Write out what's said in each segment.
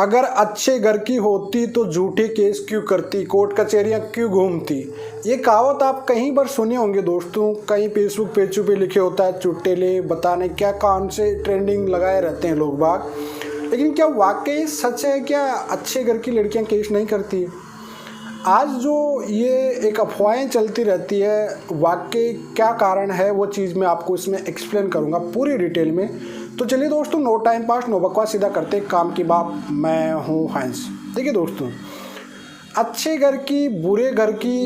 अगर अच्छे घर की होती तो झूठे केस क्यों करती, कोर्ट कचहरियाँ क्यों घूमती। ये कहावत आप कहीं पर सुने होंगे दोस्तों, कहीं फेसबुक पेजों पे लिखे होता है, चुटकुले बताने क्या कान से ट्रेंडिंग लगाए रहते हैं लोग बाग। लेकिन क्या वाकई सच है, क्या अच्छे घर की लड़कियां केस नहीं करती। आज जो ये एक अफवाहें चलती रहती है, वाकई क्या कारण है वो चीज़ मैं आपको इसमें एक्सप्लेन करूँगा पूरी डिटेल में। तो चलिए दोस्तों, नो टाइम पास नो बकवास, सीधा करते हैं काम की बात। मैं हूँ हंस। देखिए दोस्तों, अच्छे घर की बुरे घर की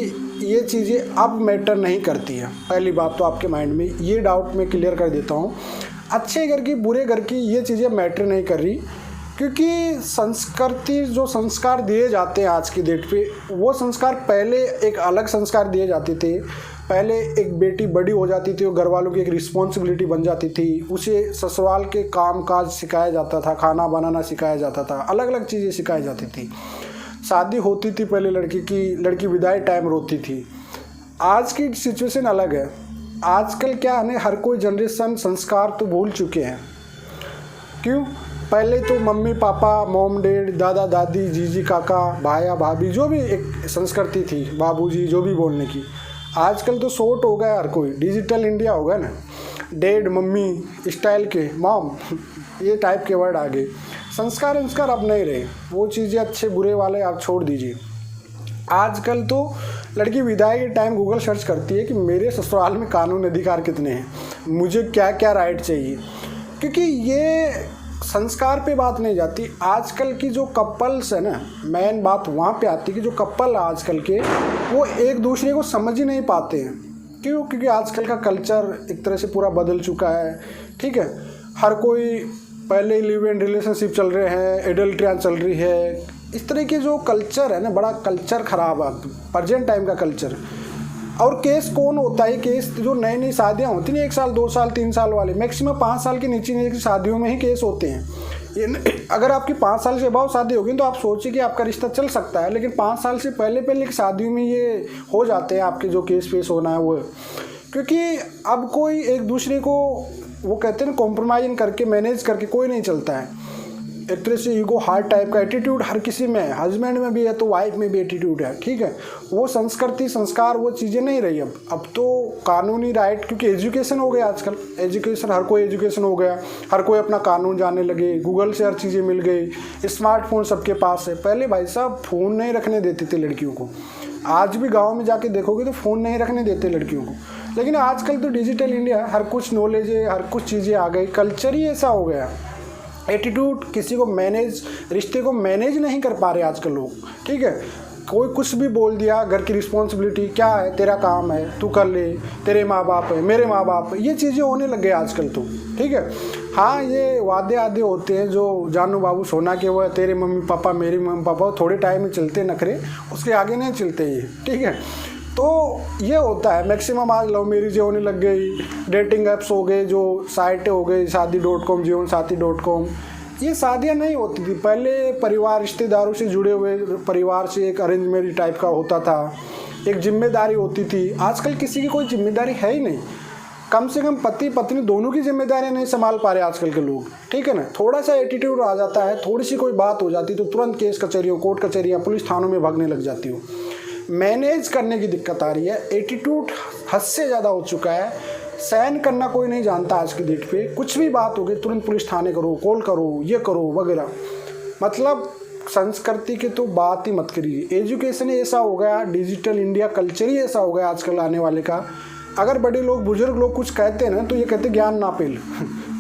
ये चीज़ें अब मैटर नहीं करती है। पहली बात तो आपके माइंड में ये डाउट मैं क्लियर कर देता हूँ, अच्छे घर की बुरे घर की ये चीज़ें मैटर नहीं कर रही। क्योंकि संस्कृति जो संस्कार दिए जाते हैं आज की डेट पे, वो संस्कार पहले एक अलग संस्कार दिए जाते थे। पहले एक बेटी बड़ी हो जाती थी, वो घर वालों की एक रिस्पॉन्सिबिलिटी बन जाती थी, उसे ससुराल के काम काज सिखाया जाता था, खाना बनाना सिखाया जाता था, अलग अलग चीज़ें सिखाई जाती थी। शादी होती थी पहले लड़की की, लड़की विदाई टाइम रोती थी। आज की सिचुएशन अलग है। आजकल क्या है, हर कोई जनरेशन संस्कार तो भूल चुके हैं। क्यों? पहले तो मम्मी पापा, मॉम डैड, दादा दादी, जीजी काका, भाया भाभी, जो भी एक संस्कृति थी, बाबूजी, जो भी बोलने की, आजकल तो शॉर्ट हो गया। हर कोई डिजिटल इंडिया हो गया ना, डैड मम्मी स्टाइल के, मॉम ये टाइप के वर्ड आ गए। संस्कार अब नहीं रहे, वो चीज़ें अच्छे बुरे वाले आप छोड़ दीजिए। आजकल तो लड़की विदाई के टाइम गूगल सर्च करती है कि मेरे ससुराल में कानून अधिकार कितने हैं, मुझे क्या क्या राइट चाहिए। क्योंकि ये संस्कार पे बात नहीं जाती। आजकल की जो कपल्स है ना, मेन बात वहाँ पे आती है कि जो कपल आजकल के, वो एक दूसरे को समझ ही नहीं पाते हैं। क्यों? क्योंकि आजकल का कल्चर एक तरह से पूरा बदल चुका है। ठीक है, हर कोई पहले लिव इन रिलेशनशिप चल रहे हैं, एडल्ट्रियाँ चल रही है। इस तरह के जो कल्चर है ना, बड़ा कल्चर ख़राब है प्रेजेंट टाइम का कल्चर। और केस कौन होता है? केस जो नई नई शादियाँ होती हैं, 1 साल 2 साल 3 साल वाले, मैक्सिमम 5 साल के नीचे की शादियों में ही केस होते हैं। अगर आपकी 5 साल से अबाव शादी होगी तो आप सोचिए कि आपका रिश्ता चल सकता है। लेकिन 5 साल से पहले की शादियों में ये हो जाते हैं आपके जो केस फेस होना है वो। क्योंकि अब कोई एक दूसरे को, वो कहते हैं ना, कॉम्प्रोमाइज़ करके मैनेज करके कोई नहीं चलता है। एक तरह से ईगो हार्ट टाइप का एटीट्यूड हर किसी में है, हस्बैंड में भी है तो वाइफ में भी एटीट्यूड है। ठीक है, वो संस्कृति संस्कार वो चीज़ें नहीं रही अब तो कानूनी राइट, क्योंकि एजुकेशन हो गया आजकल, एजुकेशन हर कोई एजुकेशन हो गया, हर कोई अपना कानून जानने लगे, गूगल से हर चीज़ें मिल गई, स्मार्टफोन सबके पास है। पहले भाई साहब फ़ोन नहीं रखने देते थे लड़कियों को, आज भी गाँव में जाके देखोगे तो फ़ोन नहीं रखने देते लड़कियों को। लेकिन आजकल तो डिजिटल इंडिया, हर कुछ नॉलेज है, हर कुछ चीज़ें आ गई, कल्चर ही ऐसा हो गया। एटीट्यूड, किसी को मैनेज, रिश्ते को मैनेज नहीं कर पा रहे आजकल लोग। ठीक है, कोई कुछ भी बोल दिया, घर की रिस्पॉन्सिबिलिटी क्या है, तेरा काम है तू कर ले, तेरे माँ बाप है, मेरे माँ बाप है, ये चीज़ें होने लग गए आजकल तो। ठीक है, हाँ ये वादे आदे होते हैं जो जानू बाबू सोना के, वो तेरे मम्मी पापा मेरे मम्मी पापा, थोड़े टाइम में चलते नखरे, उसके आगे नहीं चलते ये। ठीक है, तो ये होता है मैक्सिमम। आज लव मैरिज होने लग गई, डेटिंग ऐप्स हो गए, जो साइटें हो गई, शादी.com, जीवनसाथी.com, ये शादियाँ नहीं होती थी पहले। परिवार रिश्तेदारों से जुड़े हुए परिवार से एक अरेंज मैरिज टाइप का होता था, एक जिम्मेदारी होती थी। आजकल किसी की कोई जिम्मेदारी है ही नहीं, कम से कम पति पत्नी दोनों की जिम्मेदारियां नहीं संभाल पा रहे आजकल के लोग। ठीक है ना, थोड़ा सा एटीट्यूड आ जाता है, थोड़ी सी कोई बात हो जाती तो तुरंत केस कचहरियों, कोर्ट कचहरियाँ, पुलिस थानों में भागने लग जाती हो। मैनेज करने की दिक्कत आ रही है, एटीट्यूड हद से ज़्यादा हो चुका है, सहन करना कोई नहीं जानता आज की डेट पे। कुछ भी बात हो गई तुरंत पुलिस थाने करो, कॉल करो, ये करो वगैरह। मतलब संस्कृति की तो बात ही मत करिए। एजुकेशन ही ऐसा हो गया, डिजिटल इंडिया कल्चर ही ऐसा हो गया आजकल आने वाले का। अगर बड़े लोग, बुजुर्ग लोग कुछ कहते हैं ना तो ये कहते ज्ञान ना पेल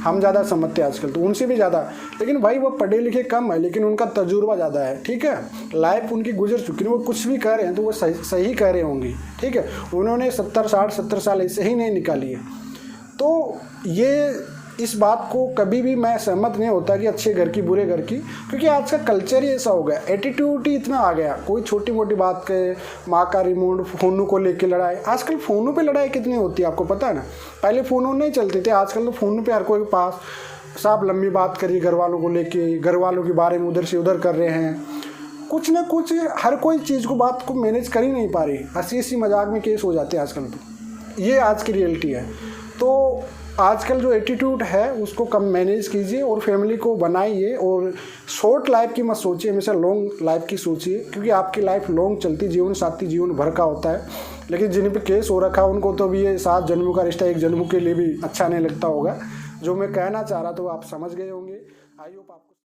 हम ज़्यादा समझते हैं आजकल तो, उनसे भी ज़्यादा। लेकिन भाई वो पढ़े लिखे कम है, लेकिन उनका तजुर्बा ज़्यादा है। ठीक है, लाइफ उनकी गुजर चुकी है, वो कुछ भी कह रहे हैं तो वो सही कह रहे होंगे। ठीक है, उन्होंने 70 साल ऐसे ही नहीं निकाली है। तो ये इस बात को कभी भी मैं सहमत नहीं होता कि अच्छे घर की बुरे घर की, क्योंकि आज का कल्चर ही ऐसा हो गया, एटीट्यूड ही इतना आ गया। कोई छोटी मोटी बात कहे, माँ का रिमोट, फ़ोनों को लेके लड़ाई। आजकल फ़ोनों पे लड़ाई कितनी होती है आपको पता है ना। पहले फ़ोनों नहीं चलते थे, आजकल तो फ़ोन पे हर कोई के पास। साहब लंबी बात करिए घर वालों को लेके, घर वालों के बारे में उधर से उधर कर रहे हैं, कुछ ना कुछ हर कोई चीज़ को, बात को मैनेज कर ही नहीं पा रही। हंसी मजाक में केस हो जाते हैं आजकल तो, ये आज की रियलिटी है। तो आजकल जो एटीट्यूड है उसको कम मैनेज कीजिए और फैमिली को बनाइए, और शॉर्ट लाइफ की मत सोचिए, हमेशा लॉन्ग लाइफ की सोचिए, क्योंकि आपकी लाइफ लॉन्ग चलती, जीवन साथी जीवन भर का होता है। लेकिन जिन पे केस हो रखा है उनको तो भी ये 7 जन्मों का रिश्ता 1 जन्म के लिए भी अच्छा नहीं लगता होगा। जो मैं कहना चाह रहा था वो आप समझ गए होंगे। आई होप आपको